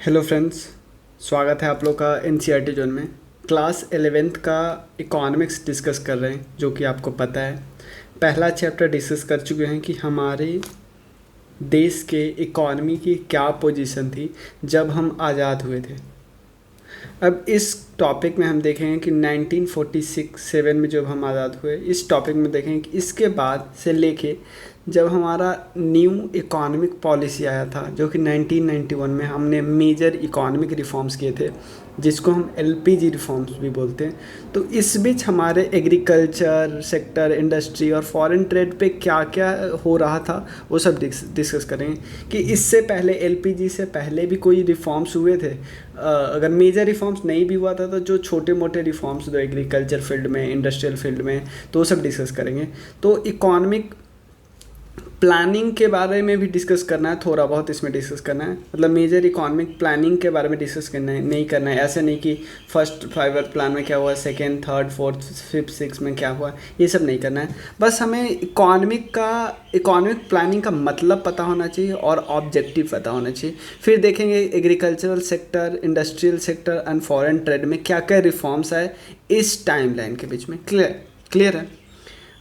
Hello friends, स्वागत है आप लोग का एनसीईआरटी जोन में। क्लास 11th का इकोनॉमिक्स डिस्कस कर रहे हैं, जो कि आपको पता है। पहला चैप्टर डिस्कस कर चुके हैं कि हमारे देश के इकॉनमी की क्या पोजीशन थी जब हम आज़ाद हुए थे। अब इस टॉपिक में हम देखेंगे कि 1946-7 में जब हम आज़ाद हुए, इस टॉपिक में देखेंगे कि इसके बाद से लेके जब हमारा न्यू इकोनॉमिक पॉलिसी आया था, जो कि 1991 में हमने मेजर इकोनॉमिक रिफॉर्म्स किए थे, जिसको हम एलपीजी रिफॉर्म्स भी बोलते हैं। तो इस बीच हमारे एग्रीकल्चर सेक्टर, इंडस्ट्री और फॉरेन ट्रेड पे क्या क्या हो रहा था, वो सब डिस्कस करेंगे कि इससे पहले एलपीजी से पहले भी कोई रिफॉर्म्स हुए थे। अगर मेजर रिफॉर्म्स नहीं भी हुआ था तो जो छोटे मोटे रिफॉर्म्स जो एग्रीकल्चर फील्ड में, इंडस्ट्रियल फील्ड में, तो वो सब डिस्कस करेंगे। तो इकोनॉमिक प्लानिंग के बारे में भी डिस्कस करना है, थोड़ा बहुत इसमें डिस्कस करना है। मतलब मेजर इकोनॉमिक प्लानिंग के बारे में डिस्कस करना है, नहीं करना है। ऐसे नहीं कि फर्स्ट 5 ईयर प्लान में क्या हुआ, second, third, fourth, fifth, six में क्या हुआ, ये सब नहीं करना है। बस हमें इकोनॉमिक प्लानिंग का मतलब पता होना चाहिए और ऑब्जेक्टिव पता होना चाहिए। फिर देखेंगे agricultural sector, industrial sector and foreign trade में क्या क्या रिफॉर्म्स आए इस टाइम लाइन के बीच में। क्लियर है।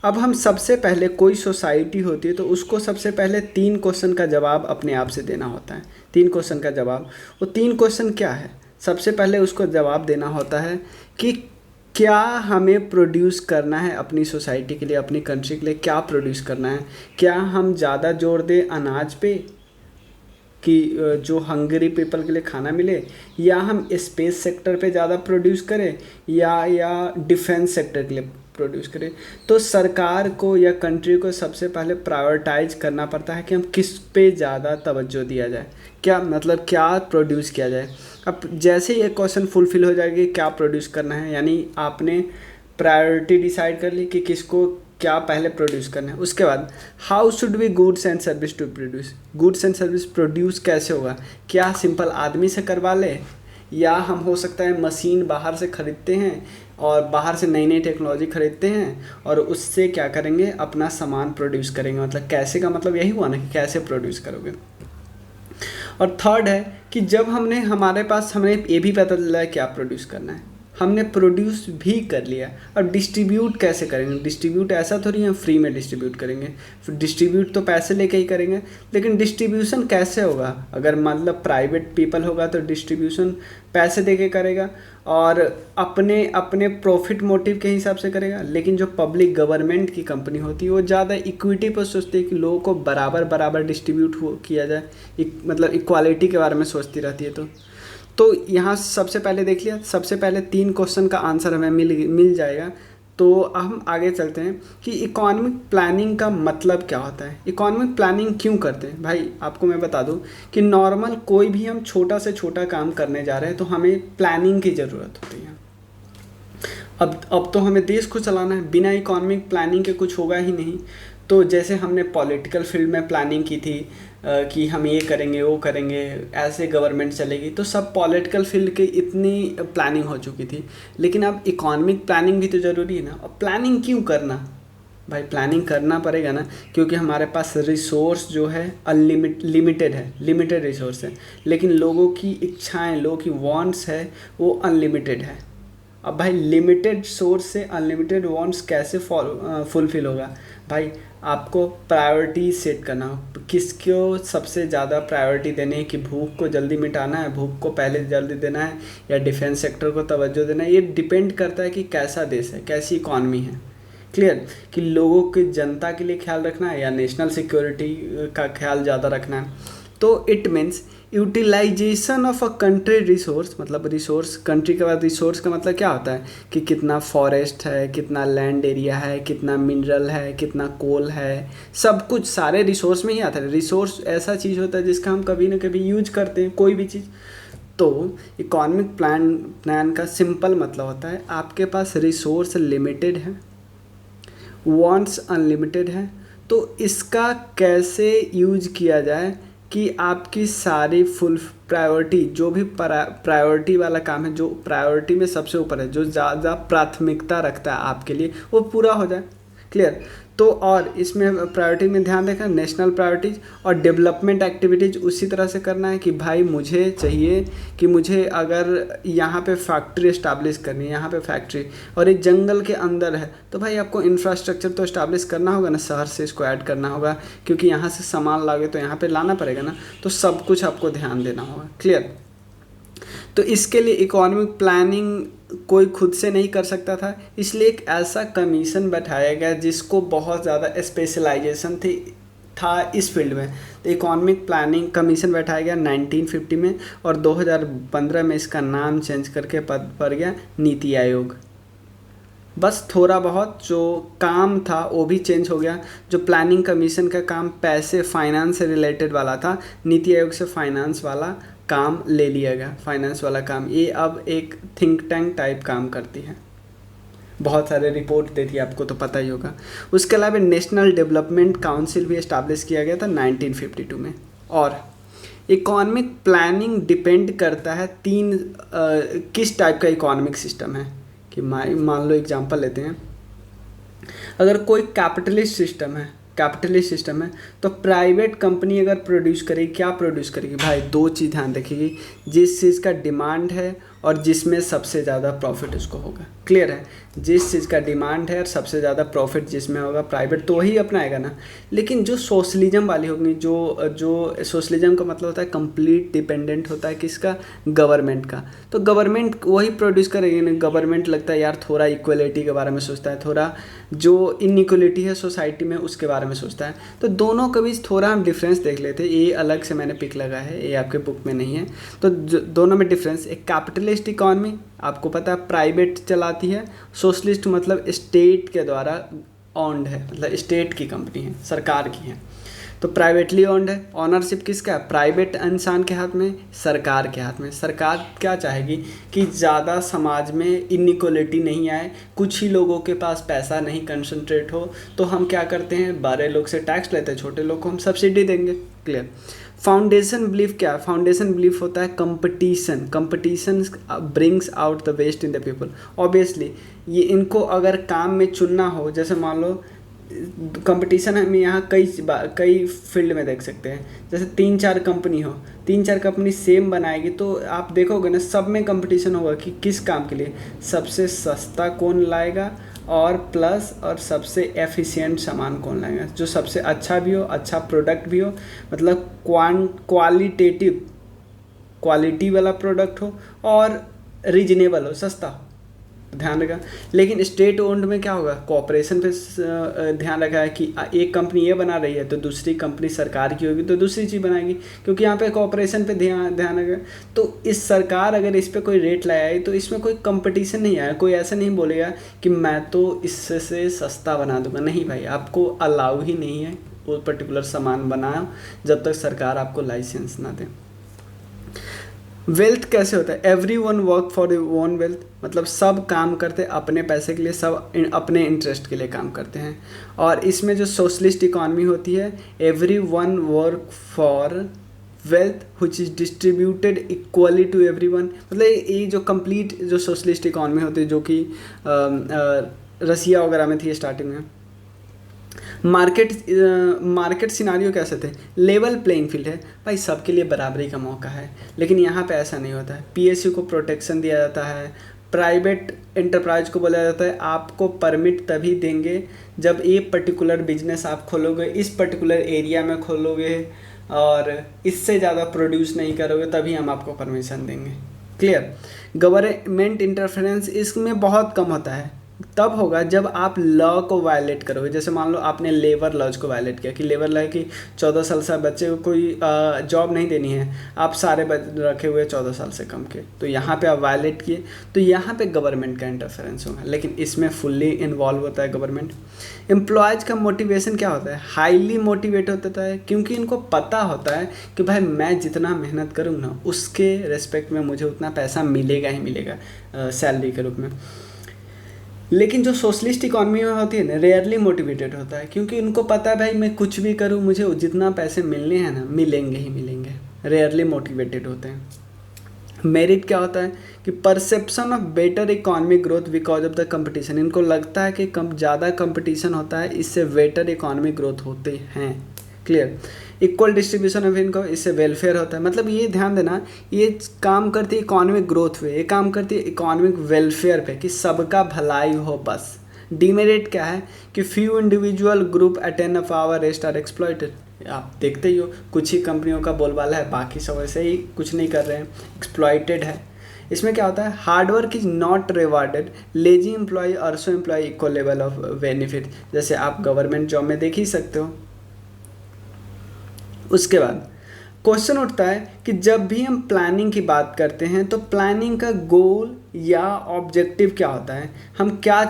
अब हम सबसे पहले, कोई सोसाइटी होती है तो उसको सबसे पहले 3 क्वेश्चन का जवाब अपने आप से देना होता है। 3 क्वेश्चन का जवाब, वो 3 क्वेश्चन क्या है? सबसे पहले उसको जवाब देना होता है कि क्या हमें प्रोड्यूस करना है अपनी सोसाइटी के लिए, अपनी कंट्री के लिए क्या प्रोड्यूस करना है। क्या हम ज़्यादा जोर दें अनाज पे कि जो हंगरी पीपल के लिए खाना मिले, या हम स्पेस सेक्टर पे ज़्यादा प्रोड्यूस करें, या डिफेंस सेक्टर के लिए प्रोड्यूस करें। तो सरकार को या कंट्री को सबसे पहले प्रायोरिटाइज करना पड़ता है कि हम किस पे ज़्यादा तवज्जो दिया जाए, क्या मतलब क्या प्रोड्यूस किया जाए। अब जैसे ये क्वेश्चन फुलफिल हो जाएगी क्या प्रोड्यूस करना है, यानी आपने प्रायोरिटी डिसाइड कर ली कि किसको क्या पहले प्रोड्यूस करना है। उसके बाद how should be goods and service to produce, goods and service produce कैसे होगा। क्या सिंपल आदमी से करवा ले, या हम हो सकता है मशीन बाहर से ख़रीदते हैं और बाहर से नई नई टेक्नोलॉजी ख़रीदते हैं और उससे क्या करेंगे, अपना सामान प्रोड्यूस करेंगे। मतलब कैसे का मतलब यही हुआ ना कि कैसे प्रोड्यूस करोगे। और थर्ड है कि जब हमारे पास हमें ये भी पता चला है क्या प्रोड्यूस करना है, हमने प्रोड्यूस भी कर लिया, अब डिस्ट्रीब्यूट कैसे करेंगे। डिस्ट्रीब्यूट ऐसा थोड़ी हम फ्री में डिस्ट्रीब्यूट करेंगे, डिस्ट्रीब्यूट तो पैसे लेके ही करेंगे, लेकिन डिस्ट्रीब्यूशन कैसे होगा। अगर मतलब प्राइवेट पीपल होगा तो डिस्ट्रीब्यूशन पैसे दे के करेगा और अपने अपने प्रॉफिट मोटिव के हिसाब से करेगा। लेकिन जो पब्लिक गवर्नमेंट की कंपनी होती है वो ज़्यादा इक्विटी पर सोचती है कि लोगों को बराबर बराबर डिस्ट्रीब्यूट किया जाए, मतलब इक्वालिटी के बारे में सोचती रहती है। तो यहाँ सबसे पहले देख लिया, सबसे पहले 3 क्वेश्चन का आंसर हमें मिल जाएगा। तो हम आगे चलते हैं कि इकोनॉमिक प्लानिंग का मतलब क्या होता है, इकोनॉमिक प्लानिंग क्यों करते हैं। भाई आपको मैं बता दूं कि नॉर्मल कोई भी हम छोटा से छोटा काम करने जा रहे हैं तो हमें प्लानिंग की ज़रूरत होती है। अब तो हमें देश को चलाना है, बिना इकोनॉमिक प्लानिंग के कुछ होगा ही नहीं। तो जैसे हमने पॉलिटिकल फील्ड में प्लानिंग की थी कि हम ये करेंगे वो करेंगे, ऐसे गवर्नमेंट चलेगी, तो सब पॉलिटिकल फील्ड की इतनी प्लानिंग हो चुकी थी। लेकिन अब इकोनॉमिक प्लानिंग भी तो ज़रूरी है ना। और प्लानिंग क्यों करना भाई, प्लानिंग करना पड़ेगा ना, क्योंकि हमारे पास रिसोर्स जो है लिमिटेड है, लिमिटेड रिसोर्स है। लेकिन लोगों की इच्छाएं, लोगों की वांट्स है वो अनलिमिटेड है। अब भाई लिमिटेड सोर्स से अनलिमिटेड वांट्स कैसे फुलफिल होगा। भाई आपको प्रायोरिटी सेट करना, किसको सबसे ज़्यादा प्रायोरिटी देनी है, कि भूख को जल्दी मिटाना है, भूख को पहले जल्दी देना है, या डिफेंस सेक्टर को तवज्जो देना है। ये डिपेंड करता है कि कैसा देश है, कैसी इकॉनमी है। क्लियर, कि लोगों की जनता के लिए ख्याल रखना है या नेशनल सिक्योरिटी का ख्याल ज़्यादा रखना है। तो it means utilization of a country resource, मतलब रिसोर्स, कंट्री के बाद रिसोर्स का मतलब क्या होता है कि कितना फॉरेस्ट है, कितना लैंड एरिया है, कितना मिनरल है, कितना कोल है, सब कुछ सारे रिसोर्स में ही आता है। रिसोर्स ऐसा चीज़ होता है जिसका हम कभी ना कभी यूज करते हैं, कोई भी चीज़। तो इकोनॉमिक प्लान का सिंपल मतलब होता है आपके पास रिसोर्स लिमिटेड है, वांट्स अनलिमिटेड है, तो इसका कैसे यूज किया जाए कि आपकी सारी फुल प्रायोरिटी, जो भी प्रायोरिटी वाला काम है, जो प्रायोरिटी में सबसे ऊपर है, जो ज़्यादा प्राथमिकता रखता है आपके लिए, वो पूरा हो जाए। क्लियर। तो और इसमें प्रायोरिटी में ध्यान रखना नेशनल प्रायोरिटीज़ और डेवलपमेंट एक्टिविटीज़ उसी तरह से करना है कि भाई मुझे चाहिए कि मुझे अगर यहाँ पे फैक्ट्री इस्टेब्लिश करनी है, यहाँ पे फैक्ट्री और एक जंगल के अंदर है, तो भाई आपको इंफ्रास्ट्रक्चर तो इस्टेब्लिश करना होगा ना, शहर से इसको ऐड करना होगा, क्योंकि यहाँ से सामान लागे तो यहाँ पे लाना पड़ेगा ना, तो सब कुछ आपको ध्यान देना होगा। क्लियर। तो इसके लिए इकोनॉमिक प्लानिंग कोई खुद से नहीं कर सकता था, इसलिए एक ऐसा कमीशन बैठाया गया जिसको बहुत ज़्यादा स्पेशलाइजेशन था इस फील्ड में। तो इकोनॉमिक प्लानिंग कमीशन बैठाया गया 1950 में और 2015 में इसका नाम चेंज करके पद पड़ गया नीति आयोग। बस थोड़ा बहुत जो काम था वो भी चेंज हो गया। जो प्लानिंग कमीशन का काम पैसे फाइनेंस से रिलेटेड वाला था, नीति आयोग से फाइनेंस वाला काम ले लिया गया। फाइनेंस वाला काम ये अब एक थिंक टैंक टाइप काम करती है, बहुत सारे रिपोर्ट देती है, आपको तो पता ही होगा। उसके अलावा नेशनल डेवलपमेंट काउंसिल भी इस्टेब्लिश किया गया था 1952 में। और इकोनॉमिक प्लानिंग डिपेंड करता है किस टाइप का इकोनॉमिक सिस्टम है। कि मान लो एग्जांपल लेते हैं, अगर कोई कैपिटलिस्ट सिस्टम है तो प्राइवेट कंपनी अगर प्रोड्यूस करेगी, क्या प्रोड्यूस करेगी भाई, दो चीज़ ध्यान रखेगी, जिस चीज़ का डिमांड है और जिसमें सबसे ज़्यादा प्रॉफिट उसको होगा। क्लियर है, जिस चीज़ का डिमांड है और सबसे ज़्यादा प्रॉफिट जिसमें होगा प्राइवेट, तो वही अपनाएगा ना। लेकिन जो सोशलिज्म वाली होगी, जो सोशलिज्म का मतलब होता है कंप्लीट डिपेंडेंट होता है किसका, गवर्नमेंट का, तो गवर्नमेंट वही प्रोड्यूस करेगी ना। गवर्नमेंट लगता है यार थोड़ा इक्वलिटी के बारे में सोचता है, थोड़ा जो इनइक्वलिटी है सोसाइटी में उसके बारे में सोचता है। तो दोनों के बीच थोड़ा हम डिफरेंस देख लेते हैं, ये अलग से मैंने पिक लगा है, ये आपके बुक में नहीं है। तो दोनों में डिफरेंस, एक कैपिटलिस्ट इकॉनमी आपको पता है प्राइवेट चलाती है, सोशलिस्ट मतलब स्टेट के द्वारा ऑन्ड है, मतलब स्टेट की कंपनी है, सरकार की है। तो प्राइवेटली ऑन्ड है, ऑनरशिप किसका है, प्राइवेट इंसान के हाथ में, सरकार के हाथ में। सरकार क्या चाहेगी कि ज़्यादा समाज में इनइक्वलिटी नहीं आए, कुछ ही लोगों के पास पैसा नहीं कंसंट्रेट हो, तो हम क्या करते हैं, बड़े लोग से टैक्स लेते हैं, छोटे लोग को हम सब्सिडी देंगे। क्लियर। फाउंडेशन बिलीफ क्या है, फाउंडेशन बिलीफ होता है competition brings out the best in the people. Obviously ये इनको अगर काम में चुनना हो, जैसे मान लो कंपटीशन हम यहाँ कई फील्ड में देख सकते हैं, जैसे 3-4 कंपनी सेम बनाएगी तो आप देखोगे ना सब में कंपटीशन होगा कि किस काम के लिए सबसे सस्ता कौन लाएगा और प्लस और सबसे एफिशिएंट सामान कौन लाएगा, जो सबसे अच्छा भी हो, अच्छा प्रोडक्ट भी हो, मतलब क्वालिटी वाला प्रोडक्ट हो और रीजनेबल हो, सस्ता हो, ध्यान रखा। लेकिन स्टेट ओन्ड में क्या होगा, कॉपरेशन पे ध्यान रखा है कि एक कंपनी ये बना रही है तो दूसरी कंपनी सरकार की होगी तो दूसरी चीज़ बनाएगी, क्योंकि यहाँ पे कॉपरेशन पे ध्यान रखा। तो इस सरकार अगर इस पे कोई रेट लाए तो इसमें कोई कंपटीशन नहीं आया, कोई ऐसा नहीं बोलेगा कि मैं तो इससे सस्ता बना दूंगा, नहीं भाई, आपको अलाउ ही नहीं है वो पर्टिकुलर सामान बनाओ जब तक सरकार आपको लाइसेंस ना दे। वेल्थ कैसे होता है, every one work for own wealth, मतलब सब काम करते अपने पैसे के लिए, सब अपने इंटरेस्ट के लिए काम करते हैं। और इसमें जो सोशलिस्ट इकॉनमी होती है, every one work for wealth which is distributed equally to every one. मतलब ये जो कंप्लीट जो सोशलिस्ट इकॉनमी होती है, जो कि रसिया वगैरह में थी स्टार्टिंग में। मार्केट सिनारियो कैसे थे, लेवल प्लेइंग फील्ड है भाई, सबके लिए बराबरी का मौका है। लेकिन यहाँ पे ऐसा नहीं होता है, पीएसयू को प्रोटेक्शन दिया जाता है, प्राइवेट एंटरप्राइज को बोला जाता है आपको परमिट तभी देंगे जब ये पर्टिकुलर बिजनेस आप खोलोगे, इस पर्टिकुलर एरिया में खोलोगे और इससे ज़्यादा प्रोड्यूस नहीं करोगे तभी हम आपको परमिशन देंगे। क्लियर। गवर्नमेंट इंटरफेरेंस इसमें बहुत कम होता है, तब होगा जब आप लॉ को वायलेट करोगे। जैसे मान लो आपने लेबर लॉज को वायलेट किया कि लेबर लॉ की 14 साल से बच्चे को कोई जॉब नहीं देनी है, आप सारे रखे हुए 14 साल से कम के, तो यहाँ पे आप वायलेट किए, तो यहाँ पे गवर्नमेंट का इंटरफेरेंस होगा। लेकिन इसमें फुल्ली इन्वॉल्व होता है गवर्नमेंट। एम्प्लॉयज़ का मोटिवेशन क्या होता है, हाईली मोटिवेट होता है, क्योंकि इनको पता होता है कि भाई मैं जितना मेहनत करूँ ना उसके रेस्पेक्ट में मुझे उतना पैसा मिलेगा ही मिलेगा सैलरी के रूप में। लेकिन जो सोशलिस्ट इकॉनमी में होती है ना, रेयरली मोटिवेटेड होता है, क्योंकि उनको पता है भाई मैं कुछ भी करूँ मुझे जितना पैसे मिलने हैं ना मिलेंगे ही मिलेंगे, रेयरली मोटिवेटेड होते हैं। मेरिट क्या होता है कि perception of better economic growth because of the competition, इनको लगता है कि कम ज़्यादा कंपटीशन होता है, इससे बेटर इकोनॉमिक ग्रोथ होते हैं। Clear. Equal distribution of income, इससे वेलफेयर होता है। मतलब ये ध्यान देना, ये काम करती है इकोनॉमिक ग्रोथ पे, ये काम करती है इकोनॉमिक वेलफेयर पे कि सबका भलाई हो बस। डीमेरिट क्या है कि few individual group attain a power rest are exploited. आप देखते ही हो कुछ ही कंपनियों का बोलबाला है, बाकी सब ऐसे ही कुछ नहीं कर रहे हैं, एक्सप्लॉइटेड है। इसमें क्या होता है, hard work is not rewarded, lazy employ also employ equal level of benefit. जैसे आप गवर्नमेंट जॉब में देख ही सकते हो। उसके बाद क्वेश्चन उठता है कि जब भी हम प्लानिंग की बात करते हैं तो प्लानिंग का गोल या ऑब्जेक्टिव क्या होता है, हम क्या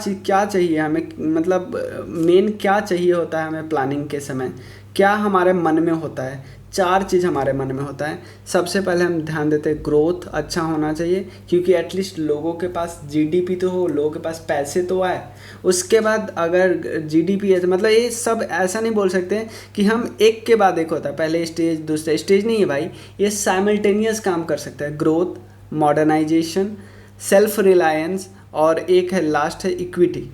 चाहिए हमें, मतलब मेन क्या चाहिए होता है हमें प्लानिंग के समय, क्या हमारे मन में होता है। 4 चीज़ हमारे मन में होता है। सबसे पहले हम ध्यान देते हैं ग्रोथ अच्छा होना चाहिए, क्योंकि एटलीस्ट लोगों के पास जीडीपी तो हो, लोगों के पास पैसे तो आए। उसके बाद अगर जीडीपी है मतलब ये सब ऐसा नहीं बोल सकते कि हम एक के बाद एक होता है, पहले स्टेज दूसरा स्टेज नहीं है भाई, ये साइमल्टेनियस काम कर सकता है। ग्रोथ, मॉडर्नाइजेशन, सेल्फ रिलायंस और एक है लास्ट है इक्विटी।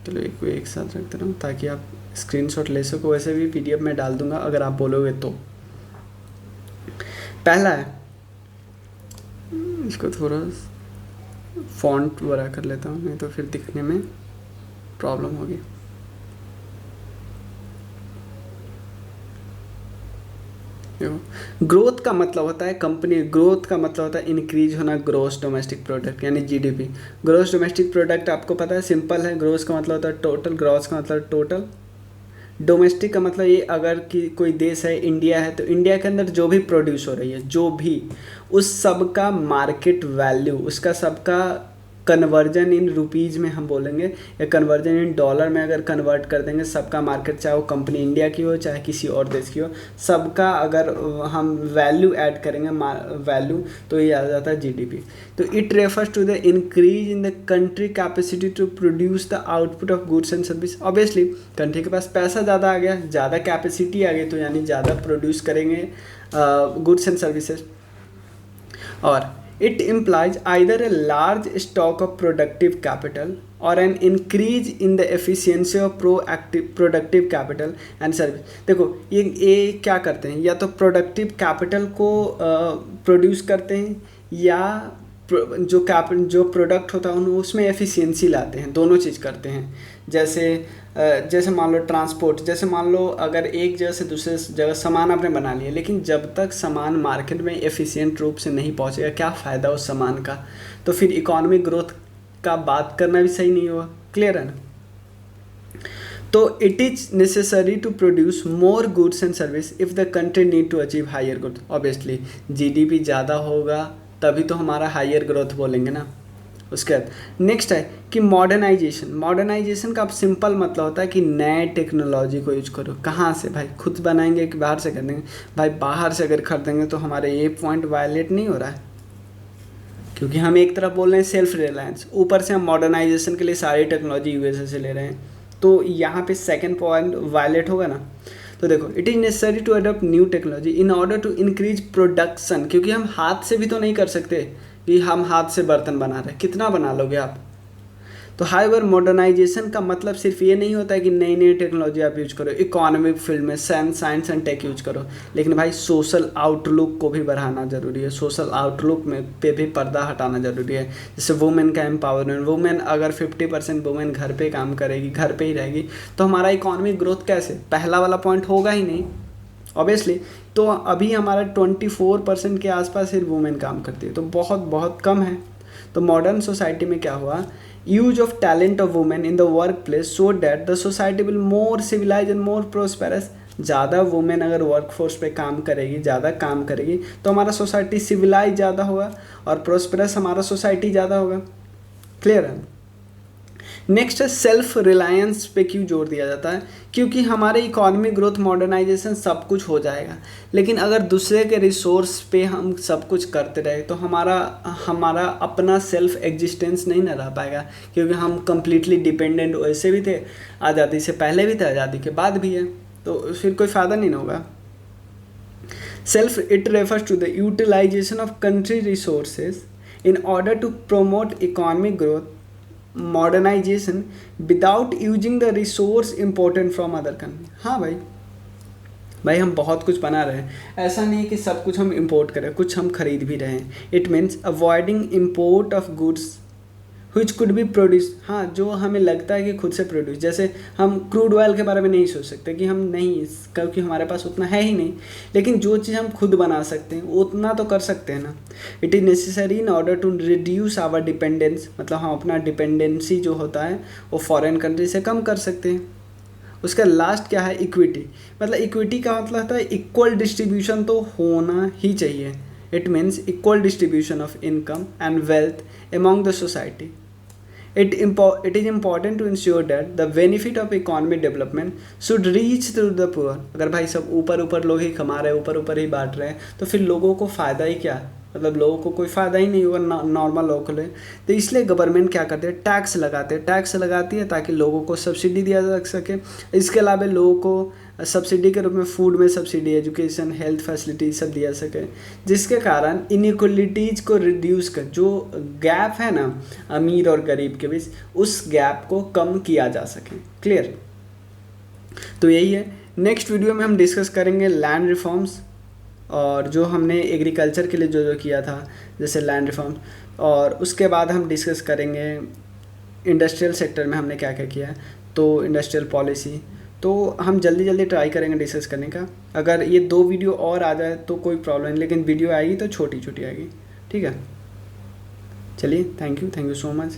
चलो एक साथ रखते रहूँ ताकि आप स्क्रीनशॉट ले सको, वैसे भी पीडीएफ में डाल दूंगा अगर आप बोलोगे तो। पहला है, इसको थोड़ा फॉन्ट बड़ा कर लेता हूँ, नहीं तो फिर दिखने में प्रॉब्लम होगी। ग्रोथ का मतलब होता है कंपनी, ग्रोथ का मतलब होता है इंक्रीज होना ग्रोस डोमेस्टिक प्रोडक्ट यानी जीडीपी। ग्रोस डोमेस्टिक प्रोडक्ट आपको पता है सिंपल है, ग्रोस का मतलब होता है टोटल, ग्रॉस का मतलब टोटल, डोमेस्टिक का मतलब ये अगर कि कोई देश है, इंडिया है, तो इंडिया के अंदर जो भी प्रोड्यूस हो रही है, जो भी, उस सब का मार्केट वैल्यू, उसका सबका कन्वर्जन इन रुपीज़ में हम बोलेंगे, या कन्वर्जन इन डॉलर में अगर कन्वर्ट कर देंगे, सबका मार्केट, चाहे वो कंपनी इंडिया की हो चाहे किसी और देश की हो, सबका अगर हम वैल्यू ऐड करेंगे वैल्यू, तो ये आ जाता है जीडीपी। तो it refers to the increase in the country capacity to produce the output of goods and service. Obviously country के पास पैसा ज़्यादा आ गया, ज़्यादा कैपेसिटी आ गई, तो यानी ज़्यादा प्रोड्यूस करेंगे गुड्स एंड सर्विसेज। और it implies either a large stock of productive capital or an increase in the efficiency of productive capital and service। देखो ये क्या करते हैं, या तो प्रोडक्टिव कैपिटल को प्रोड्यूस करते हैं, या जो प्रोडक्ट होता है उसमें एफिशिएंसी लाते हैं, दोनों चीज़ करते हैं। जैसे मान लो ट्रांसपोर्ट, जैसे मान लो अगर एक जगह से दूसरे जगह सामान आपने बना लिया, लेकिन जब तक सामान मार्केट में एफिशिएंट रूप से नहीं पहुंचेगा, क्या फ़ायदा उस सामान का, तो फिर इकोनॉमिक ग्रोथ का बात करना भी सही नहीं होगा। क्लियर है ना। तो it is necessary to produce more goods and service if the country need to achieve higher growth. Obviously GDP ज़्यादा होगा तभी तो हमारा हायर ग्रोथ बोलेंगे ना। उसके बाद नेक्स्ट है कि मॉडर्नाइजेशन का अब सिंपल मतलब होता है कि नए टेक्नोलॉजी को यूज करो। कहाँ से भाई, खुद बनाएंगे कि बाहर से कर देंगे? भाई बाहर से अगर खरीदेंगे तो हमारे ये पॉइंट वायलेट नहीं हो रहा है, क्योंकि हम एक तरफ बोल रहे हैं सेल्फ रिलायंस, ऊपर से हम मॉडर्नाइजेशन के लिए सारी टेक्नोलॉजी यूएसए से ले रहे हैं, तो यहाँ पे सेकेंड पॉइंट वायलेट होगा ना। तो देखो it is necessary to adopt new technology in order to increase production, क्योंकि हम हाथ से भी तो नहीं कर सकते कि हम हाथ से बर्तन बना रहे हैं, कितना बना लोगे आप। तो हाईवर मॉडर्नाइजेशन का मतलब सिर्फ ये नहीं होता है कि नई नई टेक्नोलॉजी आप यूज करो, इकोनॉमिक फील्ड में साइंस एंड टेक यूज करो, लेकिन भाई सोशल आउटलुक को भी बढ़ाना जरूरी है। सोशल आउटलुक में पे भी पर्दा हटाना जरूरी है। जैसे वुमेन का एम्पावरमेंट, वुमेन अगर 50% वुमेन घर पे काम करेगी, घर पे ही रहेगी, तो हमारा इकोनॉमिक ग्रोथ कैसे, पहला वाला पॉइंट होगा ही नहीं ऑब्वियसली। तो अभी हमारा 24% के आसपास सिर्फ वुमेन काम करती है, तो बहुत बहुत कम है। तो मॉडर्न सोसाइटी में क्या हुआ, use of talent of women in the work place so that the society will more civilize and more prosperous. ज़्यादा वुमेन अगर वर्कफोर्स पे काम करेगी, ज़्यादा काम करेगी, तो हमारा सोसाइटी सिविलाइज ज़्यादा होगा और प्रोस्पेरस हमारा सोसाइटी ज़्यादा होगा। क्लियर है। नेक्स्ट है सेल्फ रिलायंस पे क्यों जोर दिया जाता है, क्योंकि हमारे इकोनॉमिक ग्रोथ, मॉडर्नाइजेशन सब कुछ हो जाएगा, लेकिन अगर दूसरे के रिसोर्स पे हम सब कुछ करते रहे तो हमारा अपना सेल्फ एग्जिस्टेंस नहीं ना रह पाएगा, क्योंकि हम कम्प्लीटली डिपेंडेंट वैसे भी थे, आज़ादी से पहले भी थे, आज़ादी के बाद भी है, तो फिर कोई फ़ायदा नहीं होगा। Self, it refers to the utilization of country resources in order to promote economic growth, modernization without using the resource important from other country. हाँ भाई, हम बहुत कुछ बना रहे हैं, ऐसा नहीं है कि सब कुछ हम इंपोर्ट करें, कुछ हम खरीद भी रहे हैं. It means avoiding import of goods which could be produce. हाँ, जो हमें लगता है कि खुद से प्रोड्यूस, जैसे हम क्रूड ऑयल के बारे में नहीं सोच सकते कि हम नहीं, क्योंकि हमारे पास उतना है ही नहीं, लेकिन जो चीज़ हम खुद बना सकते हैं उतना तो कर सकते हैं ना. It is necessary in order to reduce our dependence, मतलब हम अपना डिपेंडेंसी जो होता है वो फॉरेन कंट्री से कम कर सकते हैं. उसका लास्ट क्या है, इक्विटी. मतलब इक्विटी का मतलब होता है इक्वल डिस्ट्रीब्यूशन तो होना ही चाहिए. It means equal distribution of income and wealth among the society. It is important to ensure that the benefit of economic development should reach to the poor. अगर भाई सब ऊपर लोग ही कमा रहे हैं, ऊपर ही बांट रहे हैं, तो फिर लोगों को फ़ायदा ही क्या, मतलब लोगों को कोई फ़ायदा ही नहीं होगा नॉर्मल लोगों को. तो इसलिए गवर्नमेंट क्या करते हैं, टैक्स लगाती है ताकि लोगों को सब्सिडी दिया जा सके. इसके अलावा लोगों को सब्सिडी के रूप में फूड में सब्सिडी, एजुकेशन, हेल्थ फैसिलिटी सब दिया सके, जिसके कारण इनइक्वलिटीज़ को रिड्यूस कर, जो गैप है ना अमीर और गरीब के बीच, उस गैप को कम किया जा सके. क्लियर. तो यही है. नेक्स्ट वीडियो में हम डिस्कस करेंगे लैंड रिफॉर्म्स, और जो हमने एग्रीकल्चर के लिए जो किया था जैसे लैंड रिफॉर्म, और उसके बाद हम डिस्कस करेंगे इंडस्ट्रियल सेक्टर में हमने क्या क्या किया है, तो इंडस्ट्रियल पॉलिसी. तो हम जल्दी ट्राई करेंगे डिस्कस करने का. अगर ये 2 वीडियो और आ जाए तो कोई प्रॉब्लम नहीं, लेकिन वीडियो आएगी तो छोटी आएगी. ठीक है, चलिए, थैंक यू सो मच.